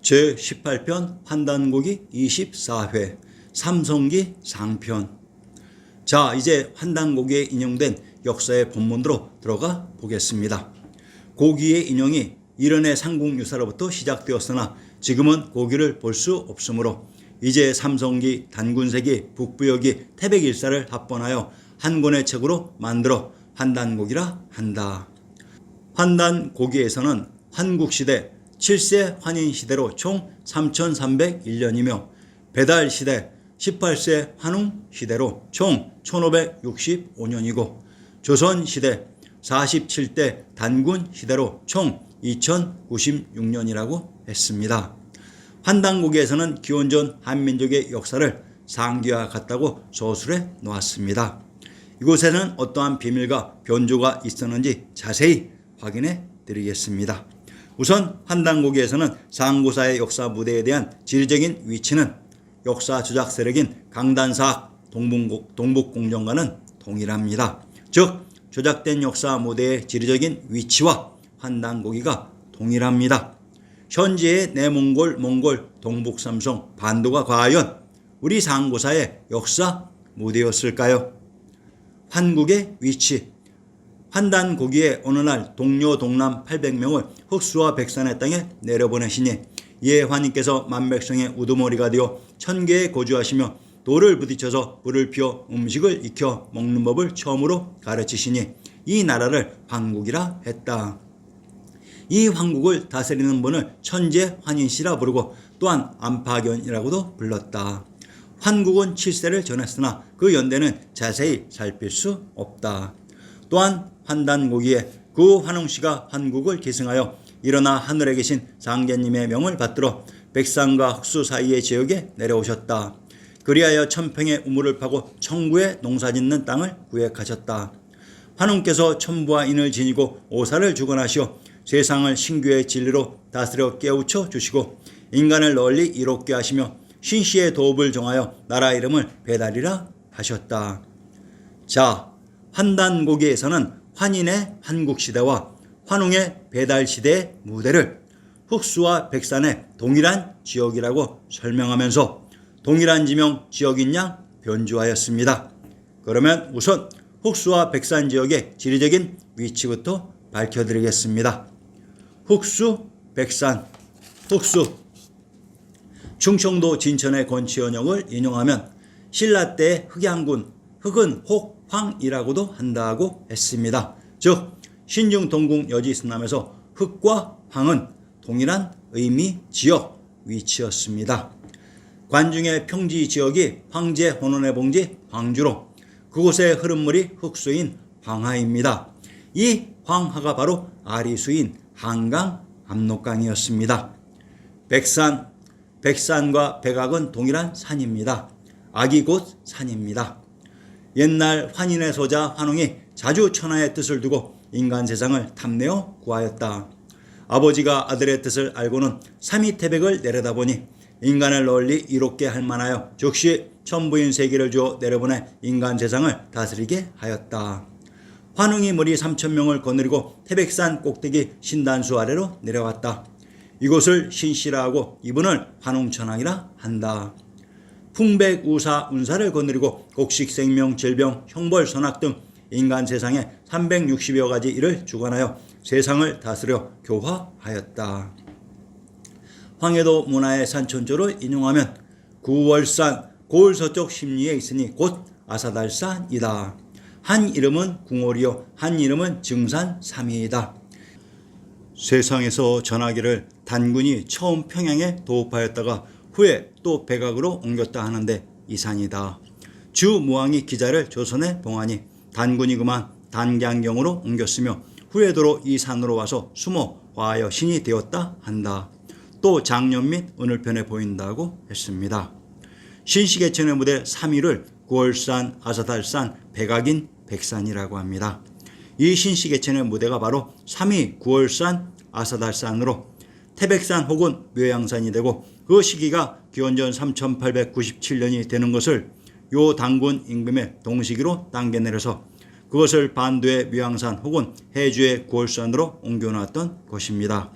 제18편 환단고기 24회 삼성기 상편. 자, 이제 환단고기에 인용된 역사의 본문으로 들어가 보겠습니다. 고기의 인용이 이른의 삼국유사로부터 시작되었으나 지금은 고기를 볼 수 없으므로 이제 삼성기, 단군세기, 북부여기, 태백일사를 합본하여 한 권의 책으로 만들어 환단고기라 한다. 환단고기에서는 환국시대 7세 환인시대로 총 3301년이며 배달시대 18세 환웅시대로 총 1565년이고 조선시대 47대 단군시대로 총 2096년이라고 했습니다. 환단고기에서는 기원전 한민족의 역사를 상기와 같다고 서술해 놓았습니다. 이곳에는 어떠한 비밀과 변조가 있었는지 자세히 확인해 드리겠습니다. 우선 환단고기에서는 상고사의 역사 무대에 대한 지리적인 위치는 역사 조작 세력인 강단사학 동북공정과는 동일합니다. 즉 조작된 역사 무대의 지리적인 위치와 환단고기가 동일합니다. 현재의 내몽골, 몽골, 동북삼성, 반도가 과연 우리 상고사의 역사 무대였을까요? 환국의 위치. 환단고기에 어느 날 동료 동남 800명을 흑수와 백산의 땅에 내려보내시니 이에 환인께서 만백성의 우두머리가 되어 천계에 거주하시며 돌을 부딪혀서 불을 피워 음식을 익혀 먹는 법을 처음으로 가르치시니 이 나라를 환국이라 했다. 이 환국을 다스리는 분을 천재 환인씨라 부르고 또한 안파견이라고도 불렀다. 환국은 7세를 전했으나 그 연대는 자세히 살필 수 없다. 또한 환단고기에 그 환웅씨가 환국을 계승하여 일어나 하늘에 계신 상제님의 명을 받들어 백산과 흑수 사이의 지역에 내려오셨다. 그리하여 천평의 우물을 파고 청구에 농사짓는 땅을 구획하셨다. 환웅께서 천부와 인을 지니고 오사를 주관하시어 세상을 신규의 진리로 다스려 깨우쳐 주시고 인간을 널리 이롭게 하시며 신씨의 도읍을 정하여 나라 이름을 배달이라 하셨다. 자, 환단고기에서는 환인의 환국시대와 환웅의 배달시대의 무대를 흑수와 백산의 동일한 지역이라고 설명하면서 동일한 지명 지역인 양 변주하였습니다. 그러면 우선 흑수와 백산 지역의 지리적인 위치부터 밝혀드리겠습니다. 흑수, 백산. 흑수. 충청도 진천의 건치현역을 인용하면 신라 때 흑양군, 흑은 혹, 황이라고도 한다고 했습니다. 즉 신중동국 여지승남에서 흑과 황은 동일한 의미, 지역, 위치였습니다. 관중의 평지 지역이 황제 혼원의 봉지 황주로 그곳의 흐름물이 흑수인 황하입니다. 이 황하가 바로 아리수인 한강 압록강이었습니다. 백산, 백산과 백악은 동일한 산입니다. 악이 곧 산입니다. 옛날 환인의 소자 환웅이 자주 천하의 뜻을 두고 인간 세상을 탐내어 구하였다. 아버지가 아들의 뜻을 알고는 삼위태백을 내려다보니 인간을 널리 이롭게 할 만하여 즉시 천부인 세계를 주어 내려보내 인간 세상을 다스리게 하였다. 환웅이 무리 3,000명을 거느리고 태백산 꼭대기 신단수 아래로 내려왔다. 이곳을 신씨라 하고 이분을 환웅천왕이라 한다. 풍백우사 운사를 거느리고 곡식, 생명, 질병, 형벌, 선악 등 인간 세상에 360여 가지 일을 주관하여 세상을 다스려 교화하였다. 황해도 문화의 산천조를 인용하면 구월산, 고을 서쪽 심리에 있으니 곧 아사달산이다. 한 이름은 궁월이요 한 이름은 증산 삼이이다. 세상에서 전하기를 단군이 처음 평양에 도읍하였다가 후에 또 백악으로 옮겼다 하는데 이 산이다. 주무왕이 기자를 조선에 봉하니 단군이 그만 단량경으로 옮겼으며 후에도로 이 산으로 와서 숨어 화하여 신이 되었다 한다. 또 장년 및 은을편에 보인다고 했습니다. 신시개천의 무대 3위를 구월산, 아사달산, 백악인, 백산이라고 합니다. 이 신시개천의 무대가 바로 3위 구월산, 아사달산으로 태백산 혹은 묘양산이 되고 그 시기가 기원전 3897년이 되는 것을 요 단군 임금의 동시기로 당겨내려서 그것을 반도의 묘양산 혹은 해주의 구월산으로 옮겨놨던 것입니다.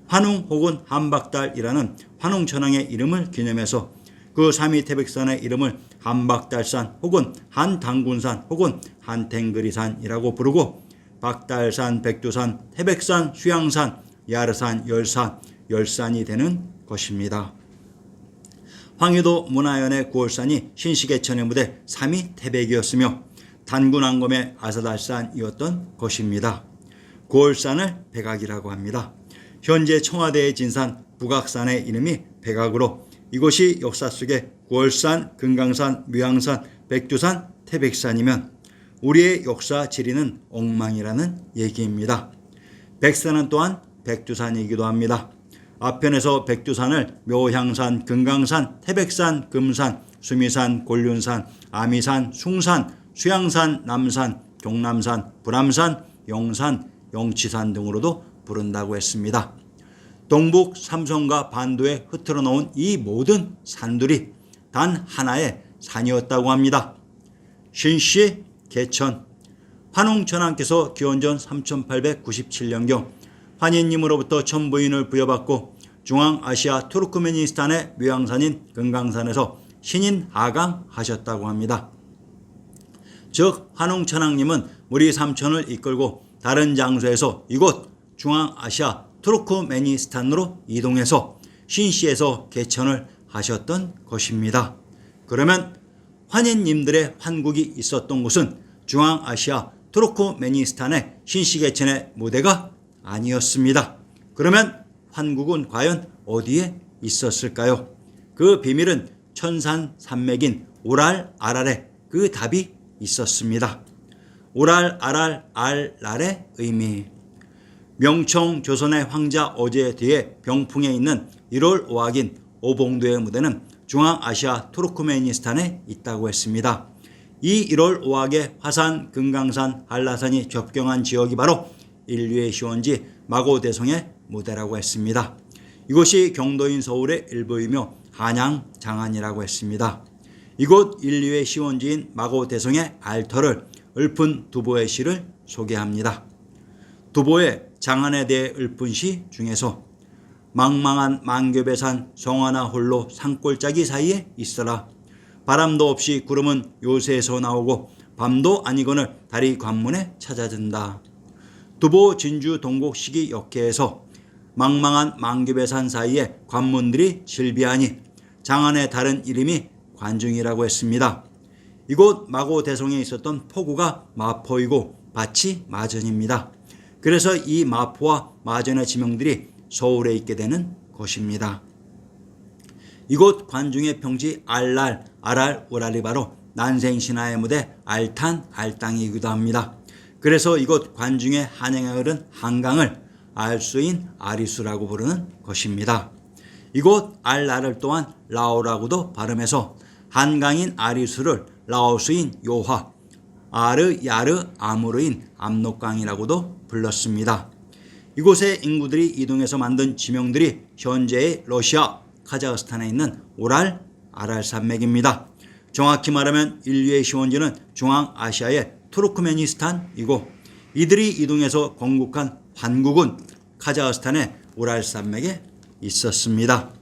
환웅 혹은 한박달이라는 환웅천왕의 이름을 기념해서 그 삼위태백산의 이름을 한박달산 혹은 한당군산 혹은 한탱그리산이라고 부르고 박달산, 백두산, 태백산, 수양산, 야르산, 열산, 열산이 되는 것입니다. 황유도 문화연의 구월산이 신시계천의 무대 삼위태백이었으며 단군왕검의 아사달산이었던 것입니다. 구월산을 백악이라고 합니다. 현재 청와대의 진산 북악산의 이름이 백악으로 이곳이 역사 속에 구월산, 금강산, 묘양산, 백두산, 태백산이면 우리의 역사 지리는 엉망이라는 얘기입니다. 백산은 또한 백두산이기도 합니다. 앞편에서 백두산을 묘향산, 금강산, 태백산, 금산, 수미산, 곤륜산, 아미산, 숭산, 수양산, 남산, 경남산, 불암산, 영산, 영치산 등으로도 부른다고 했습니다. 동북 삼성과 반도에 흐트러 놓은 이 모든 산들이 단 하나의 산이었다고 합니다. 신시 개천. 환웅천왕께서 기원전 3897년경 환인님으로부터 천부인을 부여받고 중앙아시아 투르크메니스탄의 묘양산인 금강산에서 신인 하강하셨다고 합니다. 즉 환웅천왕님은 무리 3천을 이끌고 다른 장소에서 이곳 중앙아시아 투르크메니스탄으로 이동해서 신시에서 개천을 하셨던 것입니다. 그러면 환인님들의 환국이 있었던 곳은 중앙아시아 투르크메니스탄의 신시개천의 무대가 아니었습니다. 그러면 환국은 과연 어디에 있었을까요? 그 비밀은 천산산맥인 오랄 아랄에 그 답이 있었습니다. 오랄 아랄 알랄의 의미. 명청 조선의 황자 어제 뒤에 병풍에 있는 1월 5학인 오봉도의 무대는 중앙아시아 투르크메니스탄에 있다고 했습니다. 이 1월 5학의 화산, 금강산, 한라산이 접경한 지역이 바로 인류의 시원지 마고대성의 무대라고 했습니다. 이곳이 경도인 서울의 일부이며 한양 장안이라고 했습니다. 이곳 인류의 시원지인 마고대성의 알터를 읊은 두보의 시를 소개합니다. 두보의 장안에 대해 읊은 시 중에서 망망한 만겹의 성 하나 홀로 산골짜기 사이에 있어라. 바람도 없이 구름은 요새에서 나오고 밤도 아니거늘 달이 관문에 찾아든다. 두보 진주 동곡 시기 역해에서 망망한 만겹의 산 사이에 관문들이 질비하니 장안의 다른 이름이 관중이라고 했습니다. 이곳 마고대성에 있었던 포구가 마포이고 밭이 마전입니다. 그래서 이 마포와 마전의 지명들이 서울에 있게 되는 것입니다. 이곳 관중의 평지 알랄, 아랄, 오랄이 바로 난생신화의 무대 알탄, 알땅이기도 합니다. 그래서 이곳 관중의 한양에 흐른 한강을 알수인 아리수라고 부르는 것입니다. 이곳 알랄을 또한 라오라고도 발음해서 한강인 아리수를 라오스인 요하, 아르, 야르, 아무르인 압록강이라고도 불렀습니다. 이곳의 인구들이 이동해서 만든 지명들이 현재의 러시아, 카자흐스탄에 있는 오랄, 아랄 산맥입니다. 정확히 말하면 인류의 시원지는 중앙아시아의 투르크메니스탄이고 이들이 이동해서 건국한 환국은 카자흐스탄의 오랄 산맥에 있었습니다.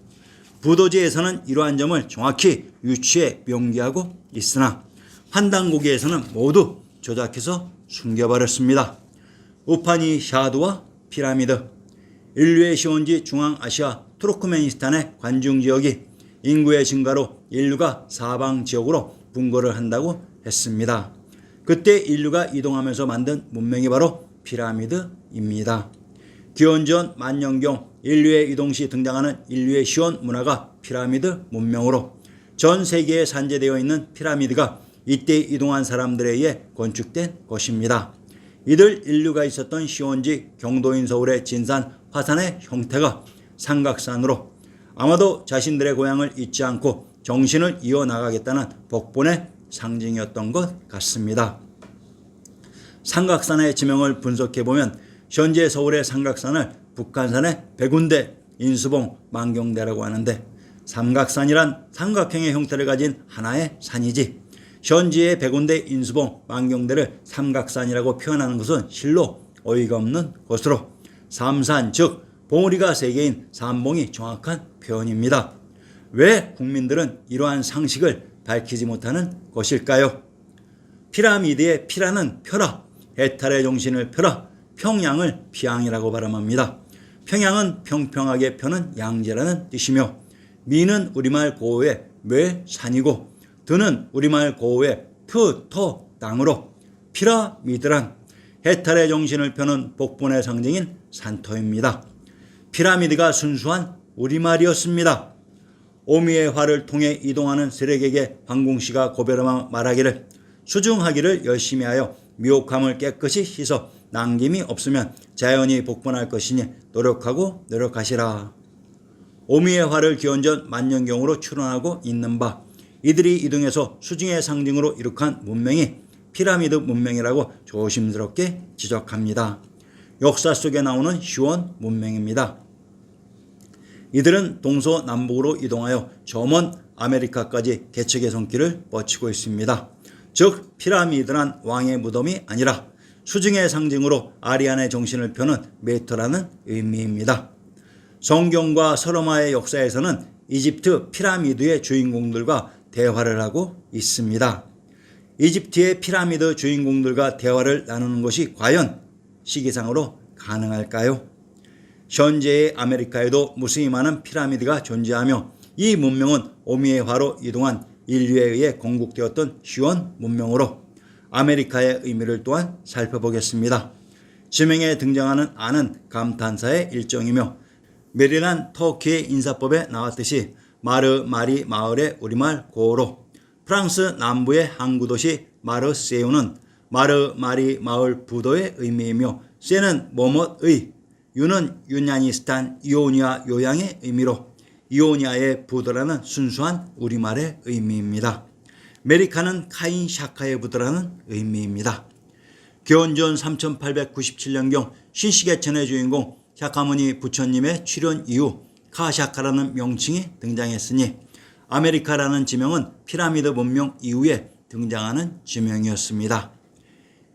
부도지에서는 이러한 점을 정확히 유추해 명기하고 있으나 환단고기에서는 모두 조작해서 숨겨버렸습니다. 우파니샤드와 피라미드. 인류의 시원지 중앙아시아 투르크메니스탄의 관중지역이 인구의 증가로 인류가 사방지역으로 분거를 한다고 했습니다. 그때 인류가 이동하면서 만든 문명이 바로 피라미드입니다. 기원전 만년경 인류의 이동 시 등장하는 인류의 시원 문화가 피라미드 문명으로 전 세계에 산재되어 있는 피라미드가 이때 이동한 사람들에 의해 건축된 것입니다. 이들 인류가 있었던 시원지 경도인 서울의 진산 화산의 형태가 삼각산으로 아마도 자신들의 고향을 잊지 않고 정신을 이어나가겠다는 복본의 상징이었던 것 같습니다. 삼각산의 지명을 분석해보면 현재 서울의 삼각산을 북한산의 백운대, 인수봉, 만경대라고 하는데 삼각산이란 삼각형의 형태를 가진 하나의 산이지 현지의 백운대, 인수봉, 만경대를 삼각산이라고 표현하는 것은 실로 어이가 없는 것으로 삼산 즉 봉우리가 3개인 삼봉이 정확한 표현입니다. 왜 국민들은 이러한 상식을 밝히지 못하는 것일까요? 피라미드의 피라는 펴라, 해탈의 정신을 펴라, 평양을 피양이라고 발음합니다. 평양은 평평하게 펴는 양지라는 뜻이며, 미는 우리말 고어의 매 산이고, 드는 우리말 고어의 터 땅으로 피라미드란 해탈의 정신을 펴는 복분의 상징인 산터입니다. 피라미드가 순수한 우리말이었습니다. 오미의 화를 통해 이동하는 세력에게 황궁씨가 고별하며 말하기를 수중하기를 열심히 하여 미혹함을 깨끗이 씻어 남김이 없으면 자연히 복분할 것이니 노력하시라. 오미의 화를 기원전 만년경으로 추론하고 있는 바, 이들이 이동해서 수중의 상징으로 이룩한 문명이 피라미드 문명이라고 조심스럽게 지적합니다. 역사 속에 나오는 시원 문명입니다. 이들은 동서남북으로 이동하여 저 먼 아메리카까지 개척의 손길을 뻗치고 있습니다. 즉 피라미드란 왕의 무덤이 아니라 수중의 상징으로 아리안의 정신을 펴는 메터라는 의미입니다. 성경과 서로마의 역사에서는 이집트 피라미드의 주인공들과 대화를 하고 있습니다. 이집트의 피라미드 주인공들과 대화를 나누는 것이 과연 시기상으로 가능할까요? 현재의 아메리카에도 무수히 많은 피라미드가 존재하며 이 문명은 오미의 화로 이동한 인류에 의해 건국되었던 시원 문명으로 아메리카의 의미를 또한 살펴보겠습니다. 지명에 등장하는 아는 감탄사의 일종이며 메릴란 터키의 인사법에 나왔듯이 마르마리 마을의 우리말 고어로 프랑스 남부의 항구도시 마르세유는 마르마리 마을 부도의 의미이며 세는 뭐뭇의, 유는 유나니스탄 이오니아 요양의 의미로 이오니아의 부도라는 순수한 우리말의 의미입니다. 메리카는 카인 샤카의 부도라는 의미입니다. 기원전 3897년경 신시계천의 주인공 샤카무니 부처님의 출현 이후 카샤카라는 명칭이 등장했으니 아메리카라는 지명은 피라미드 문명 이후에 등장하는 지명이었습니다.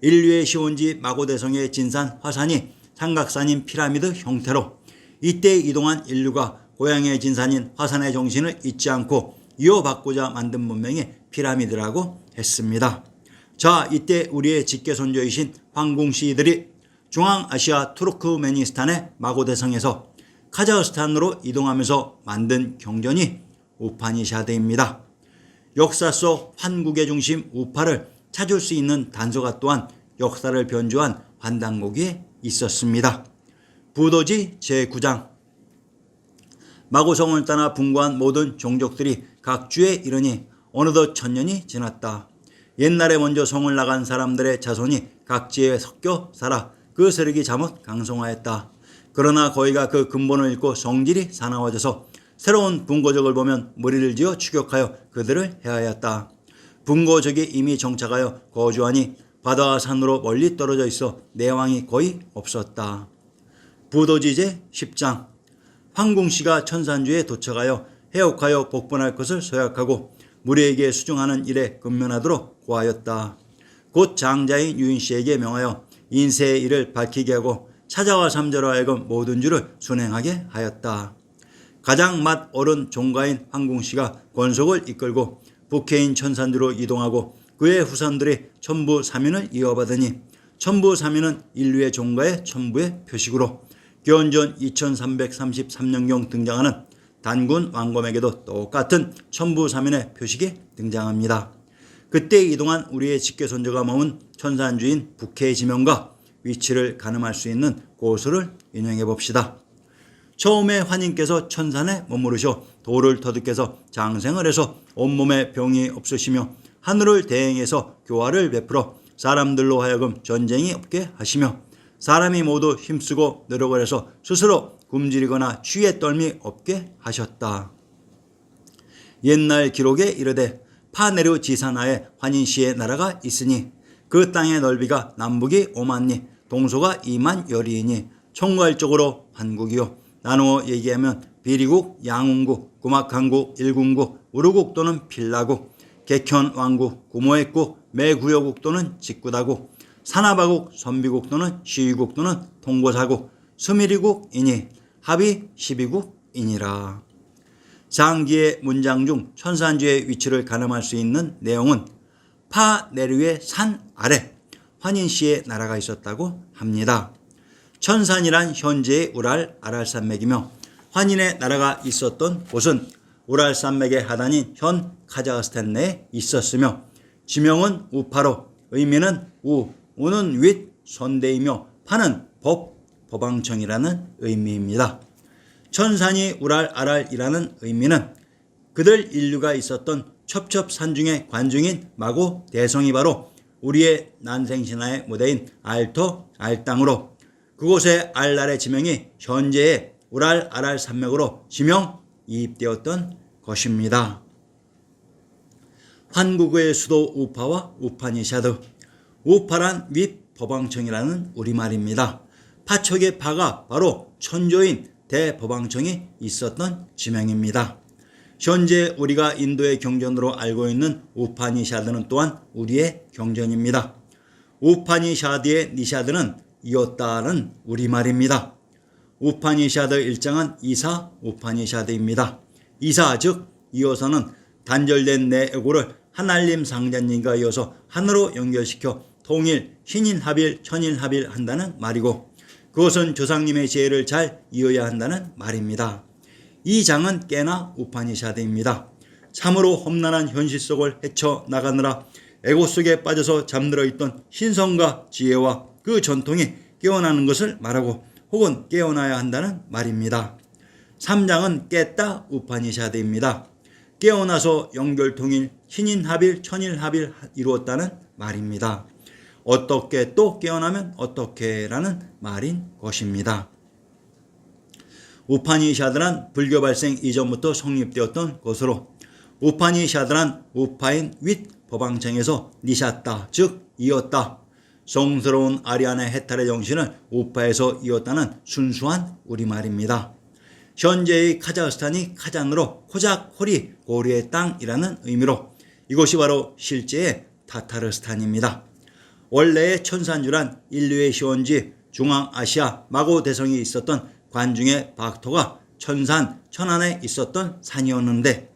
인류의 시원지 마고대성의 진산 화산이 삼각산인 피라미드 형태로 이때 이동한 인류가 고향의 진산인 화산의 정신을 잊지 않고 이어받고자 만든 문명이 피라미드라고 했습니다. 자, 이때 우리의 직계손조이신 황궁시들이 중앙아시아 투르크메니스탄의 마고대성에서 카자흐스탄으로 이동하면서 만든 경전이 우파니샤드입니다. 역사 속 환국의 중심 우파를 찾을 수 있는 단서가 또한 역사를 변주한 환단곡이 있었습니다. 부도지 제9장. 마고성을 떠나 분고한 모든 종족들이 각주에 이르니 어느덧 천년이 지났다. 옛날에 먼저 성을 나간 사람들의 자손이 각지에 섞여 살아 그 세력이 잠옷 강성하였다. 그러나 거기가 그 근본을 잃고 성질이 사나워져서 새로운 분고적을 보면 무리를 지어 추격하여 그들을 해하였다. 분고적이 이미 정착하여 거주하니 바다와 산으로 멀리 떨어져 있어 내왕이 거의 없었다. 부도지제 10장. 황궁씨가 천산주에 도착하여 해옥하여 복분할 것을 서약하고 무리에게 수중하는 일에 근면하도록 고하였다. 곧 장자인 유인씨에게 명하여 인세의 일을 밝히게 하고 찾아와 삼자로 하여금 모든 줄을 순행하게 하였다. 가장 맏 어른 종가인 황궁씨가 권속을 이끌고 북해인 천산주로 이동하고 그의 후손들이 천부사민을 이어받으니 천부사민은 인류의 종가의 천부의 표식으로 기원전 2333년경 등장하는 단군 왕검에게도 똑같은 천부사민의 표식이 등장합니다. 그때 이동한 우리의 직계손조가 머문 천산주인 북해의 지명과 위치를 가늠할 수 있는 고수를 인용해 봅시다. 처음에 환인께서 천산에 머무르셔 돌을 터득해서 장생을 해서 온몸에 병이 없으시며 하늘을 대행해서 교화를 베풀어 사람들로 하여금 전쟁이 없게 하시며 사람이 모두 힘쓰고 노력을 해서 스스로 굶주리거나 취의 떨미 없게 하셨다. 옛날 기록에 이르되 파네르 지사나에 환인시의 나라가 있으니 그 땅의 넓이가 남북이 5만리 동서가 2만 여리이니 총괄적으로 한국이요 나누어 얘기하면 비리국, 양운국, 구막한국, 일군국, 우르국 또는 필라국, 객현왕국, 구모액국, 매구여국 또는 직구다국, 산하바국, 선비국 또는 시위국 또는 통고사국, 스미리국이니 합의 12국이니라. 상기의 문장 중 천산주의 위치를 가늠할 수 있는 내용은 파 내류의 산 아래 환인씨의 나라가 있었다고 합니다. 천산이란 현재의 우랄 아랄산맥이며 환인의 나라가 있었던 곳은 우랄 산맥의 하단인 현 카자흐스탄 내에 있었으며 지명은 우파로 의미는 우는 윗 선대이며 파는 법방청이라는 의미입니다. 천산이 우랄 아랄이라는 의미는 그들 인류가 있었던 첩첩산 중의 관중인 마고 대성이 바로 우리의 난생신화의 무대인 알토 알땅으로 그곳의 알랄의 지명이 현재의 우랄 아랄 산맥으로 지명 이입되었던 것입니다. 환국의 수도 우파와 우파니샤드. 우파란 윗 법왕청이라는 우리말입니다. 파촉의 파가 바로 천조인 대법왕청이 있었던 지명입니다. 현재 우리가 인도의 경전으로 알고 있는 우파니샤드는 또한 우리의 경전입니다. 우파니샤드의 니샤드는 이었다는 우리말입니다. 우파니샤드 1장은 이사 우파니샤드입니다. 이사 즉 이어서는 단절된 내 에고를 하나님 상자님과 이어서 하나로 연결시켜 통일, 신인합일, 천일합일 한다는 말이고 그것은 조상님의 지혜를 잘 이어야 한다는 말입니다. 이 장은 깨나 우파니샤드입니다. 참으로 험난한 현실 속을 헤쳐나가느라 에고 속에 빠져서 잠들어 있던 신성과 지혜와 그 전통이 깨어나는 것을 말하고 혹은 깨어나야 한다는 말입니다. 3장은 깼다 우파니샤드입니다. 깨어나서 연결통일, 신인합일, 천일합일 이루었다는 말입니다. 어떻게 또 깨어나면 어떻게라는 말인 것입니다. 우파니샤드란 불교 발생 이전부터 성립되었던 것으로 우파니샤드란 우파인 윗 법왕청에서 니셨다 즉 이었다. 성스러운 아리안의 해탈의 정신을 우파에서 이었다는 순수한 우리말입니다. 현재의 카자흐스탄이 카잔으로 코자코리 고리의 땅이라는 의미로 이곳이 바로 실제의 타타르스탄입니다. 원래의 천산주란 인류의 시원지 중앙아시아 마고 대성이 있었던 관중의 박토가 천산 천안에 있었던 산이었는데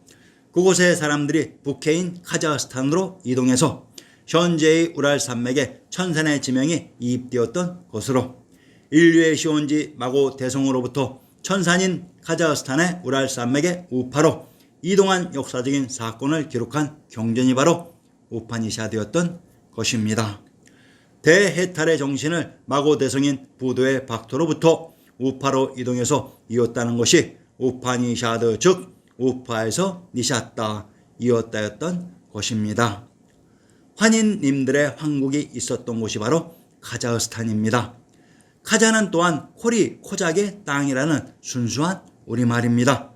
그곳의 사람들이 북해인 카자흐스탄으로 이동해서 현재의 우랄 산맥에 천산의 지명이 이입되었던 것으로 인류의 시원지 마고 대성으로부터 천산인 카자흐스탄의 우랄 산맥의 우파로 이동한 역사적인 사건을 기록한 경전이 바로 우파니샤드였던 것입니다. 대해탈의 정신을 마고 대성인 부도의 박토로부터 우파로 이동해서 이었다는 것이 우파니샤드 즉 우파에서 니셨다 이었다였던 것입니다. 환인님들의 황국이 있었던 곳이 바로 카자흐스탄입니다. 카자는 또한 코작의 땅이라는 순수한 우리말입니다.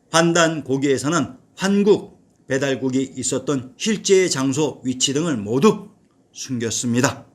환단 고기에서는 환국, 배달국이 있었던 실제의 장소, 위치 등을 모두 숨겼습니다.